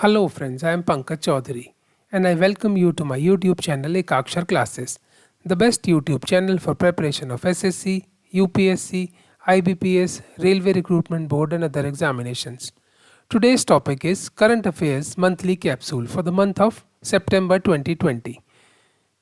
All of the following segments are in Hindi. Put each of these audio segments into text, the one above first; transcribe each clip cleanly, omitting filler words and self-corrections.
Hello friends, I am Pankaj Chaudhary and I welcome you to my YouTube channel Ekakshar Classes, the best YouTube channel for preparation of SSC, UPSC, IBPS, Railway Recruitment Board and other examinations. Today's topic is Current Affairs Monthly Capsule for the month of September 2020.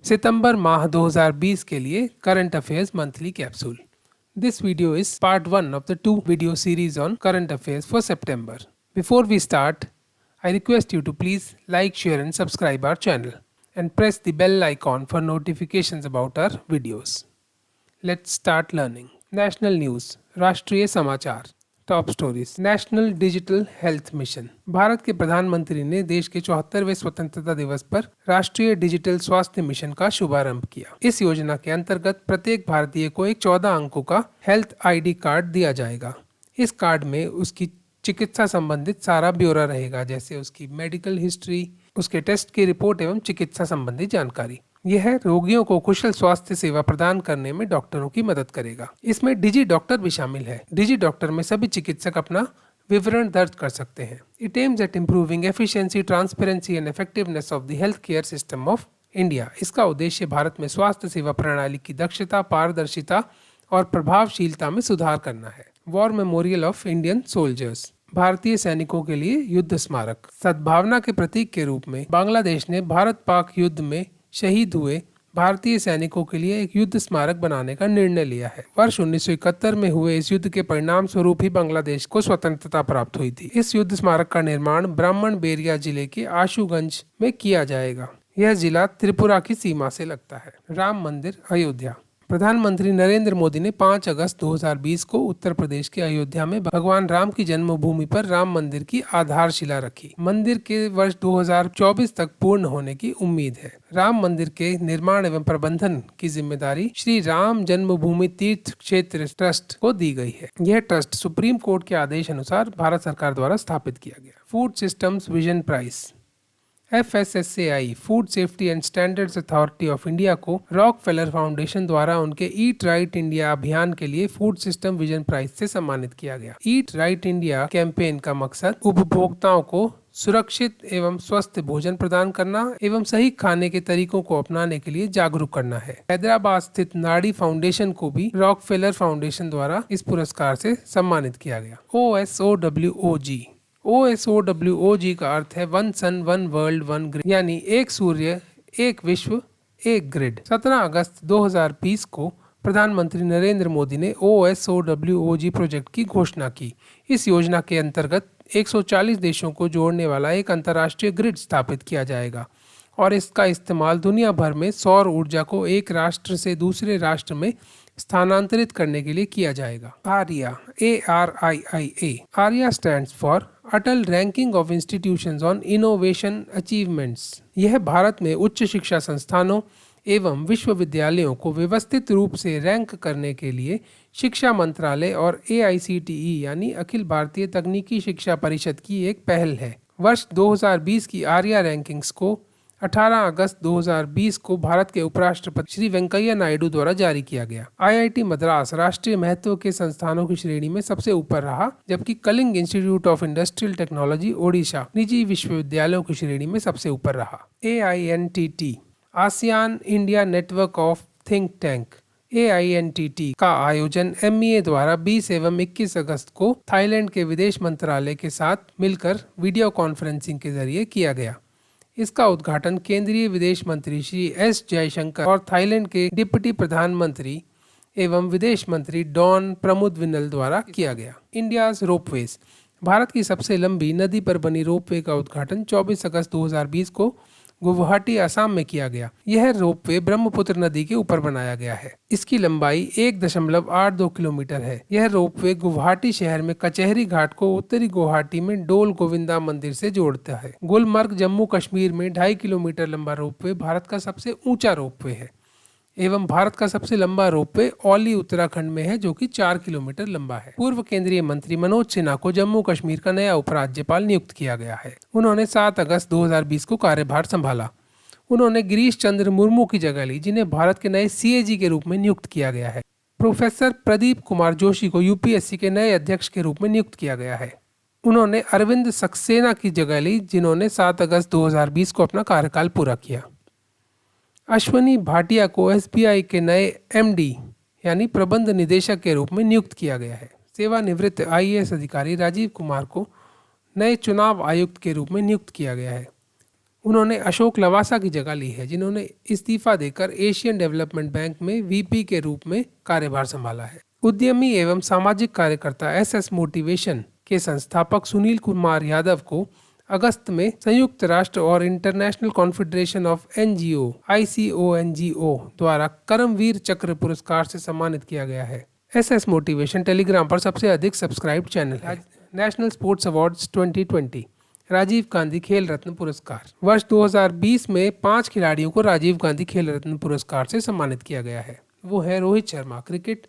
सितंबर माह 2020 के लिए current affairs monthly capsule. This video is part 1 of the 2 video series on current affairs for September. Before we start, I request you to please like, share and subscribe our channel and press the bell icon for notifications about our videos. Let's start learning. National news, राष्ट्रीय समाचार. Top stories. National digital health mission. Bharat के प्रधानमंत्री ने देश के 74वें स्वतंत्रता दिवस पर राष्ट्रीय डिजिटल स्वास्थ्य मिशन का शुभारंभ किया. इस योजना के अंतर्गत प्रत्येक भारतीय को एक 14 अंकों का हेल्थ आईडी कार्ड दिया जाएगा. इस कार्ड में उसकी चिकित्सा संबंधित सारा ब्यौरा रहेगा, जैसे उसकी मेडिकल हिस्ट्री, उसके टेस्ट की रिपोर्ट एवं चिकित्सा संबंधी जानकारी. यह रोगियों को कुशल स्वास्थ्य सेवा प्रदान करने में डॉक्टरों की मदद करेगा. इसमें डिजी डॉक्टर भी शामिल है. डिजी डॉक्टर में सभी चिकित्सक अपना विवरण दर्ज कर सकते हैं. It aims at improving efficiency, transparency and effectiveness of the health care system of India. इसका उद्देश्य भारत में स्वास्थ्य सेवा प्रणाली की दक्षता, पारदर्शिता और प्रभावशीलता में सुधार करना है. War memorial of Indian soldiers. भारतीय सैनिकों के लिए युद्ध स्मारक. सद्भावना के प्रतीक के रूप में बांग्लादेश ने भारत पाक युद्ध में शहीद हुए भारतीय सैनिकों के लिए एक युद्ध स्मारक बनाने का निर्णय लिया है. वर्ष 1971 में हुए इस युद्ध के परिणाम स्वरूप ही बांग्लादेश को स्वतंत्रता प्राप्त हुई थी. इस युद्ध स्मारक का निर्माण ब्राह्मणबेरिया जिले के आशुगंज में किया जाएगा. यह जिला त्रिपुरा की सीमा से लगता है. राम मंदिर अयोध्या. प्रधानमंत्री नरेंद्र मोदी ने 5 अगस्त 2020 को उत्तर प्रदेश के अयोध्या में भगवान राम की जन्मभूमि पर राम मंदिर की आधारशिला रखी. मंदिर के वर्ष 2024 तक पूर्ण होने की उम्मीद है. राम मंदिर के निर्माण एवं प्रबंधन की जिम्मेदारी श्री राम जन्मभूमि तीर्थ क्षेत्र ट्रस्ट को दी गई है. यह ट्रस्ट सुप्रीम कोर्ट के आदेश अनुसार भारत सरकार द्वारा स्थापित किया गया. Food systems vision prize. FSSAI food safety and standards authority of India को रॉकफेलर फाउंडेशन द्वारा उनके ईट राइट इंडिया अभियान के लिए फूड सिस्टम विजन प्राइज से सम्मानित किया गया. ईट राइट इंडिया कैंपेन का मकसद उपभोक्ताओं को सुरक्षित एवं स्वस्थ भोजन प्रदान करना एवं सही खाने के तरीकों को अपनाने के लिए जागरूक करना है. हैदराबाद स्थित नाडी फाउंडेशन को भी रॉकफेलर फाउंडेशन द्वारा इस पुरस्कार से सम्मानित किया गया. OSOWOG. OSOWOG का अर्थ है one sun one world one grid, यानी एक सूर्य एक विश्व एक ग्रिड. 17 अगस्त 2020 को प्रधानमंत्री नरेंद्र मोदी ने OSOWOG प्रोजेक्ट की घोषणा की. इस योजना के अंतर्गत 140 देशों को जोड़ने वाला एक अंतर्राष्ट्रीय ग्रिड स्थापित किया जाएगा और इसका इस्तेमाल दुनिया भर में सौर ऊर्जा को एक राष्ट्र से दूसरे राष्ट्र में स्थानांतरित करने के लिए किया जाएगा. Arya. ARIIA. Arya stands for Atal ranking of institutions on innovation achievements. यह भारत में उच्च शिक्षा संस्थानों एवं विश्वविद्यालयों को व्यवस्थित रूप से रैंक करने के लिए शिक्षा मंत्रालय और AICTE यानी अखिल भारतीय तकनीकी शिक्षा परिषद की एक पहल है. वर्ष 2020 की आर्या रैंकिंग्स को 18 अगस्त 2020 को भारत के उपराष्ट्रपति श्री वेंकैया नायडू द्वारा जारी किया गया. IIT मद्रास राष्ट्रीय महत्व के संस्थानों की श्रेणी में सबसे ऊपर रहा, जबकि Kalinga institute of industrial technology Odisha निजी विश्वविद्यालयों की श्रेणी में सबसे ऊपर रहा. AINTT ASEAN India network of think tank. AINTT का आयोजन MEA द्वारा 20 एवं 21 अगस्त को थाईलैंड के विदेश मंत्रालय के साथ मिलकर वीडियो कॉन्फ्रेंसिंग के जरिए किया गया. इसका उद्घाटन केंद्रीय विदेश मंत्री श्री S जयशंकर और थाईलैंड के डिप्टी प्रधानमंत्री एवं विदेश मंत्री डॉन प्रमुदविनल द्वारा किया गया. India's ropeways. भारत की सबसे लंबी नदी पर बनी रोपवे का उद्घाटन 24 अगस्त 2020 को गुवाहाटी असम में किया गया. यह रोपवे ब्रह्मपुत्र नदी के ऊपर बनाया गया है. इसकी लंबाई 1.82 किलोमीटर है. यह रोपवे गुवाहाटी शहर में कचहरी घाट को उत्तरी गुवाहाटी में डोल गोविंदा मंदिर से जोड़ता है. गुलमर्ग जम्मू कश्मीर में 2.5 किलोमीटर लंबा रोपवे भारत का सबसे ऊंचा रोपवे है एवं भारत का सबसे लंबा रोपवे औली उत्तराखंड में है, जो कि 4 किलोमीटर लंबा है. पूर्व केंद्रीय मंत्री मनोज सिन्हा को जम्मू कश्मीर का नया उपराज्यपाल नियुक्त किया गया है. उन्होंने 7 अगस्त 2020 को कार्यभार संभाला. उन्होंने गिरीश चंद्र मुर्मू की जगह ली, जिन्हें भारत के नए CAG के रूप में नियुक्त किया गया है. प्रोफेसर प्रदीप कुमार जोशी को UPSC के नए अध्यक्ष के रूप में नियुक्त किया गया है. उन्होंने अरविंद सक्सेना की जगह ली, जिन्होंने 7 अगस्त 2020 को अपना कार्यकाल पूरा किया। अश्वनी भाटिया को एसबीआई के नए एमडी यानी प्रबंध निदेशक के रूप में नियुक्त किया गया है। सेवानिवृत्त आईएएस अधिकारी राजीव कुमार को नए चुनाव आयुक्त के रूप में नियुक्त किया गया है। उन्होंने अशोक लवासा की जगह ली है, जिन्होंने इस्तीफा देकर एशियन डेवलपमेंट बैंक में वीपी के रूप में कार्यभार संभाला है। उद्यमी एवं सामाजिक कार्यकर्ता एसएस मोटिवेशन के संस्थापक सुनील कुमार यादव को अगस्त में संयुक्त राष्ट्र और international confederation of NGO ICONGO द्वारा कर्मवीर चक्र पुरस्कार से सम्मानित किया गया है। एसएस मोटिवेशन टेलीग्राम पर सबसे अधिक सब्सक्राइब चैनल है। National sports awards 2020 Rajiv Gandhi Khel Ratna पुरस्कार। वर्ष 2020 में 5 खिलाड़ियों को राजीव गांधी खेल रत्न पुरस्कार से सम्मानित किया गया है। वो है Rohit Sharma cricket,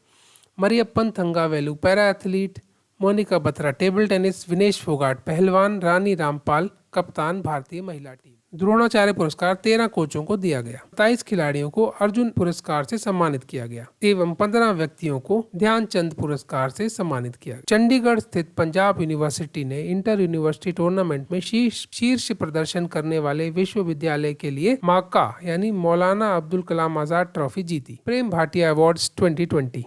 Mariyappan Thangavelu para athlete, Monika Batra table tennis, Vinesh Phogat पहलवान, रानी रामपाल कप्तान भारतीय महिला टीम। द्रोणाचार्य पुरस्कार 13 कोचों को दिया गया। 27 खिलाड़ियों को अर्जुन पुरस्कार से सम्मानित किया गया एवं 15 व्यक्तियों को ध्यानचंद पुरस्कार से सम्मानित किया गया। चंडीगढ़ स्थित पंजाब यूनिवर्सिटी ने इंटर यूनिवर्सिटी टूर्नामेंट में शीर्ष प्रदर्शन करने वाले विश्वविद्यालय के लिए माका यानी मौलाना अब्दुल कलाम आजाद ट्रॉफी जीती। प्रेम भाटिया अवार्ड्स 2020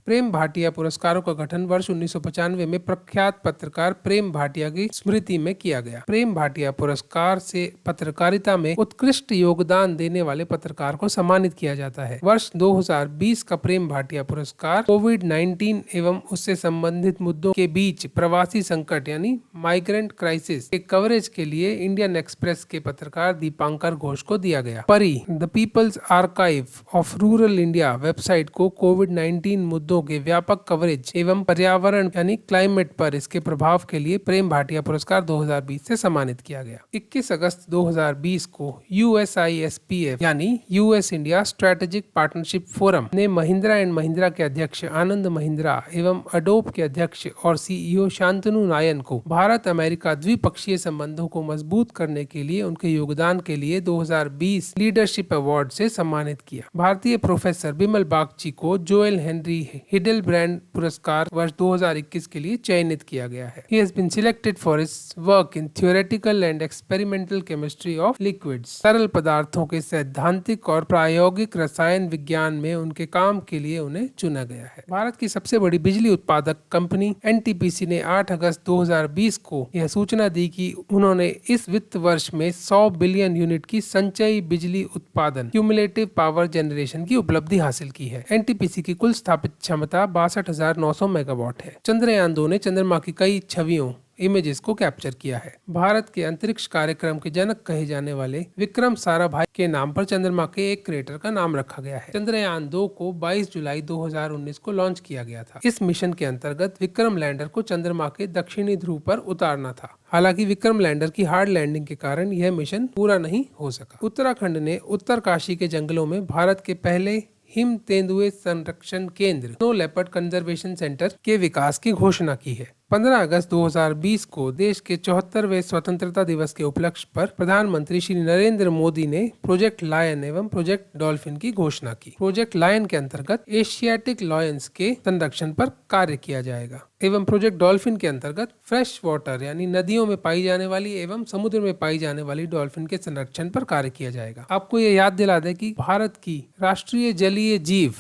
प्रेम भाटिया पुरस्कारों का गठन वर्ष 1995 में प्रख्यात पत्रकार प्रेम भाटिया की स्मृति में किया गया। प्रेम भाटिया पुरस्कार से पत्रकारिता में उत्कृष्ट योगदान देने वाले पत्रकार को सम्मानित किया जाता है। वर्ष 2020 का प्रेम भाटिया पुरस्कार कोविड-19 एवं उससे संबंधित मुद्दों के बीच प्रवासी संकट यानी माइग्रेंट क्राइसिस के कवरेज के लिए इंडियन एक्सप्रेस के पत्रकार दीपांकर घोष को दिया गया। PARI the people's archive of rural India website को कोविड-19 मुद्दों के व्यापक कवरेज एवं पर्यावरण यानी क्लाइमेट पर इसके प्रभाव के लिए प्रेम भाटिया पुरस्कार 2020 से सम्मानित किया गया। 21 अगस्त 2020 को USISPF यानी US India strategic partnership forum ने महिंद्रा एंड महिंद्रा के अध्यक्ष आनंद महिंद्रा एवं अडोब के अध्यक्ष और CEO शांतनु नायन को भारत अमेरिका द्विपक्षीय संबंधों को मजबूत करने के लिए उनके योगदान के लिए 2020 लीडरशिप अवार्ड से सम्मानित किया। भारतीय प्रोफेसर बिमल बागची को जोएल हेनरी हिडेलब्रैंड पुरस्कार वर्ष 2021 के लिए चयनित किया गया है। He has been selected for his work in theoretical and experimental chemistry of liquids। सरल पदार्थों के सैद्धांतिक और प्रायोगिक रसायन विज्ञान में उनके काम के लिए उन्हें चुना गया है। भारत की सबसे बड़ी बिजली उत्पादक कंपनी NTPC ने 8 अगस्त 2020 को यह सूचना दी कि उन्होंने इस वित्त वर्ष में 100 बिलियन यूनिट की संचयी बिजली उत्पादन क्यूमुलेटिव पावर जनरेशन की उपलब्धि हासिल की है। NTPC की कुल स्थापित क्षमता 62,900 मेगावाट है। चंद्रयान 2 ने चंद्रमा की कई छवियों इमेजेस को कैप्चर किया है। भारत के अंतरिक्ष कार्यक्रम के जनक कहे जाने वाले विक्रम साराभाई के नाम पर चंद्रमा के एक क्रेटर का नाम रखा गया है। चंद्रयान 2 को 22 जुलाई 2019 को लॉन्च किया गया था। इस मिशन के अंतर्गत विक्रम लैंडर को चंद्रमा के दक्षिणी ध्रुव पर उतारना था। हालांकि विक्रम लैंडर की हार्ड लैंडिंग के कारण यह मिशन पूरा नहीं हो सका। उत्तराखंड ने उत्तरकाशी के जंगलों में भारत के पहले हिम तेंदुए संरक्षण केंद्र स्नो लेपर्ड कंजर्वेशन सेंटर के विकास की घोषणा की है। 15 अगस्त 2020 को देश के 74वें स्वतंत्रता दिवस के उपलक्ष्य पर प्रधानमंत्री श्री नरेंद्र मोदी ने प्रोजेक्ट लायन एवं प्रोजेक्ट डॉल्फिन की घोषणा की। प्रोजेक्ट लायन के अंतर्गत एशियाटिक लॉयंस के संरक्षण पर कार्य किया जाएगा एवं प्रोजेक्ट डॉल्फिन के अंतर्गत फ्रेश वाटर यानी नदियों में पाई जाने वाली एवं समुद्र में पाई जाने वाली डॉल्फिन के संरक्षण पर कार्य किया जाएगा। आपको ये याद दिला दें कि भारत की राष्ट्रीय जलीय जीव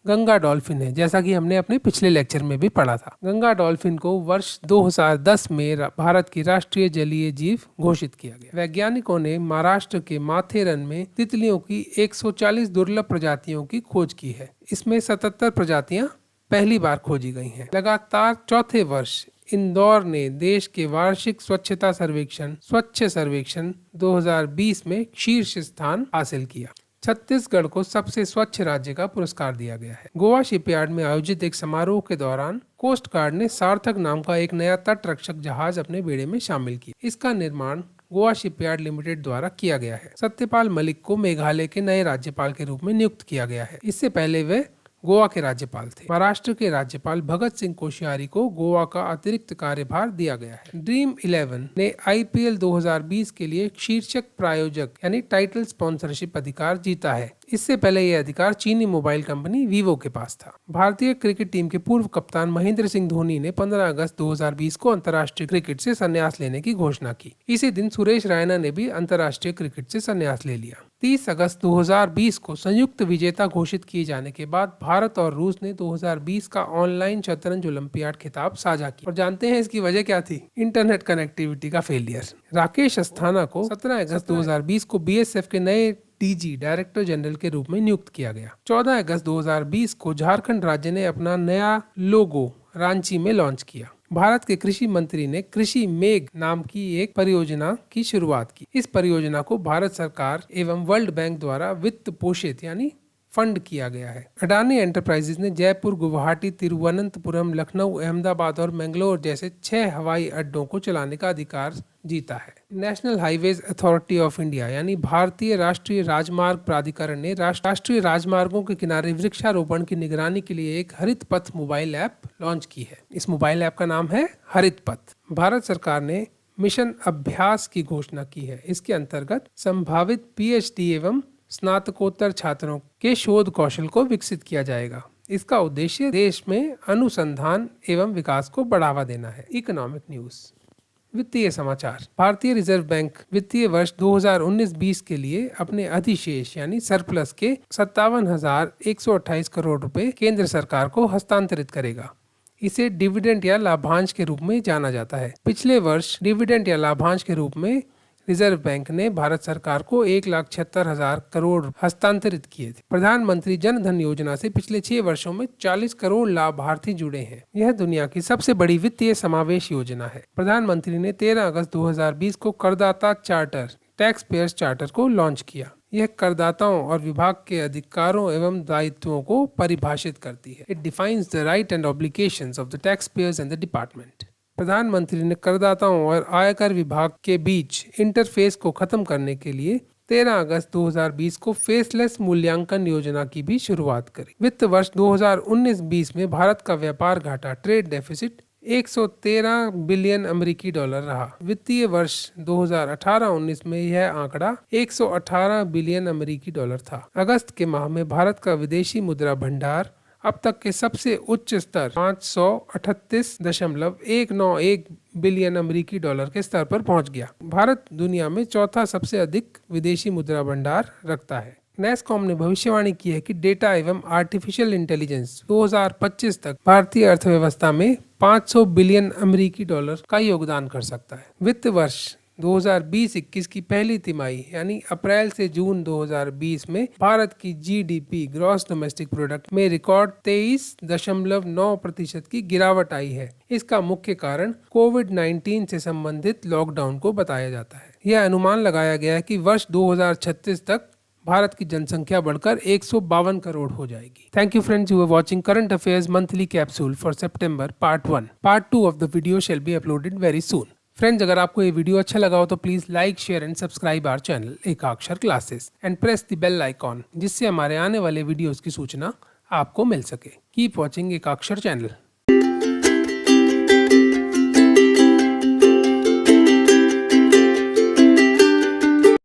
गंगा डॉल्फिन है, जैसा कि हमने अपने पिछले लेक्चर में भी पढ़ा था। गंगा डॉल्फिन को वर्ष 2010 में भारत की राष्ट्रीय जलीय जीव घोषित किया गया। वैज्ञानिकों ने महाराष्ट्र के माथेरन में तितलियों की 140 दुर्लभ प्रजातियों की खोज की है। इसमें 77 प्रजातियां पहली बार खोजी गई हैं। लगातार चौथे वर्ष इंदौर ने देश के वार्षिक स्वच्छता सर्वेक्षण स्वच्छ सर्वेक्षण 2020 में शीर्ष स्थान हासिल किया। छत्तीसगढ़ को सबसे स्वच्छ राज्य का पुरस्कार दिया गया है। गोवा शिपयार्ड में आयोजित एक समारोह के दौरान कोस्ट गार्ड ने सार्थक नाम का एक नया तट रक्षक जहाज अपने बेड़े में शामिल किया। इसका निर्माण गोवा शिपयार्ड लिमिटेड द्वारा किया गया है। सत्यपाल मलिक को मेघालय के नए राज्यपाल के रूप में नियुक्त किया गया है। इससे पहले वे गोवा के राज्यपाल थे। महाराष्ट्र के राज्यपाल भगत सिंह कोश्यारी को गोवा का अतिरिक्त कार्यभार दिया गया है। ड्रीम 11 ने IPL 2020 के लिए शीर्षक प्रायोजक यानी टाइटल स्पॉन्सरशिप अधिकार जीता है। इससे पहले यह अधिकार चीनी मोबाइल कंपनी वीवो के पास था। भारतीय क्रिकेट टीम के पूर्व कप्तान महेंद्र सिंह धोनी ने 15 अगस्त 2020 को अंतर्राष्ट्रीय क्रिकेट से संन्यास लेने की घोषणा की। इसी दिन सुरेश रैना ने भी अंतर्राष्ट्रीय क्रिकेट से संन्यास ले लिया। 30 अगस्त 2020 को संयुक्त विजेता घोषित किए जाने के बाद भारत और रूस ने 2020 का ऑनलाइन शतरंज ओलंपियाड खिताब साझा किया। और जानते हैं इसकी वजह क्या थी? इंटरनेट कनेक्टिविटी का फेलियर। राकेश अस्थाना को 17 अगस्त 2020 को बीएसएफ के नए डीजी डायरेक्टर जनरल के रूप में नियुक्त किया गया। 14 अगस्त 2020 को झारखंड राज्य ने अपना नया लोगो रांची में लॉन्च किया। भारत के कृषि मंत्री ने कृषि मेघ नाम की एक परियोजना की शुरुआत की। इस परियोजना को भारत सरकार एवं वर्ल्ड बैंक द्वारा वित्त पोषित यानी फंड किया गया है। अडानी एंटरप्राइजेज ने जयपुर, गुवाहाटी, तिरुवनंतपुरम, लखनऊ, अहमदाबाद और मैंगलोर जैसे 6 हवाई अड्डों को चलाने का अधिकार जीता है। National highways authority of India यानी भारतीय राष्ट्रीय राजमार्ग प्राधिकरण ने राष्ट्रीय राजमार्गों के किनारे वृक्षारोपण की निगरानी के लिए एक हरित पथ मोबाइल ऐप लॉन्च की है। इस मोबाइल ऐप का नाम है हरित पथ। भारत सरकार ने मिशन अभ्यास की घोषणा की है। इसके अंतर्गत संभावित पीएचडी एवं स्नातकोत्तर छात्रों के शोध कौशल को विकसित किया जाएगा। इसका उद्देश्य देश में अनुसंधान एवं विकास को बढ़ावा देना है। Economic news. वित्तीय समाचार। भारतीय रिजर्व बैंक वित्तीय वर्ष 2019-20 के लिए अपने अधिशेष यानी सरप्लस के 57,128 करोड़ रुपए केंद्र सरकार को हस्तांतरित करेगा। इसे डिविडेंड या लाभांश के रूप में जाना जाता है। पिछले वर्ष डिविडेंड या लाभांश के रूप में रिजर्व बैंक ने भारत सरकार को 1,76,000 करोड़ हस्तांतरित किए थे। प्रधानमंत्री जन धन योजना से पिछले 6 वर्षों में 40 करोड़ लाभार्थी जुड़े हैं। यह दुनिया की सबसे बड़ी वित्तीय समावेश योजना है। प्रधानमंत्री ने 13 अगस्त 2020 को करदाता चार्टर टैक्स पेयर्स चार्टर को लॉन्च किया। यह करदाताओं और विभाग के अधिकारों एवं दायित्वों को परिभाषित करती है। It defines the right and obligations of the tax payers and the department. प्रधानमंत्री ने करदाताओं और आयकर विभाग के बीच इंटरफेस को खत्म करने के लिए 13 अगस्त 2020 को फेसलेस मूल्यांकन योजना की भी शुरुआत करी। वित्त वर्ष 2019-20 में भारत का व्यापार घाटा ट्रेड डेफिसिट 113 बिलियन अमेरिकी डॉलर रहा। वित्तीय वर्ष 2018-19 में यह आंकड़ा 118 बिलियन अमेरिकी डॉलर था। अगस्त के माह में भारत का विदेशी मुद्रा भंडार अब तक के सबसे उच्च स्तर 538.191 बिलियन अमेरिकी डॉलर के स्तर पर पहुंच गया। भारत दुनिया में चौथा सबसे अधिक विदेशी मुद्रा भंडार रखता है। नैसकॉम ने भविष्यवाणी की है कि डेटा एवं आर्टिफिशियल इंटेलिजेंस 2025 तक भारतीय अर्थव्यवस्था में 500 बिलियन अमेरिकी डॉलर का योगदान कर सकता है। वित्त वर्ष 2020-21 की पहली तिमाही यानी अप्रैल से जून 2020 में भारत की जीडीपी ग्रॉस डोमेस्टिक प्रोडक्ट में रिकॉर्ड 23.9% की गिरावट आई है। इसका मुख्य कारण कोविड-19 से संबंधित लॉकडाउन को बताया जाता है। यह अनुमान लगाया गया है कि वर्ष 2036 तक भारत की जनसंख्या बढ़कर 152 करोड़ हो जाएगी। Thank you friends, you are watching current affairs monthly capsule for September part 1। Part 2 of the video shall be uploaded very soon. Friends, अगर आपको ये वीडियो अच्छा लगा हो तो please like, share and subscribe our channel Ekakshar classes and press the bell icon, जिससे हमारे आने वाले वीडियोस की सूचना आपको मिल सके। Keep watching Ekakshar channel.